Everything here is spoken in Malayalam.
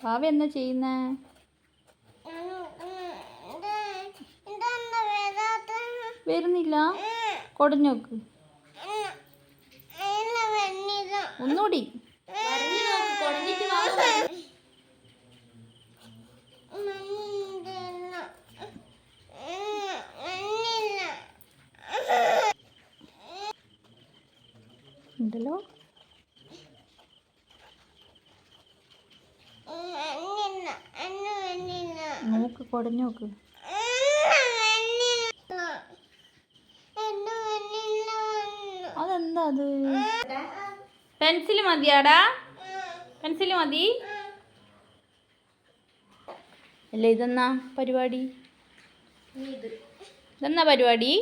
ഭാവ എന്നാ ചെയ്യുന്നേ? വരുന്നില്ല. കൊടഞ്ഞോക്ക് ഒന്നുകൂടി. ഉണ്ടല്ലോ. നോക്ക്, കൊടഞ്ഞോക്ക്. അതെന്താ അത്? പെൻസിൽ മതിയാടാ? പെൻസിൽ മതി അല്ല? ഇതെന്നാ പരിപാടി? ഇതെന്നാ പരിപാടി?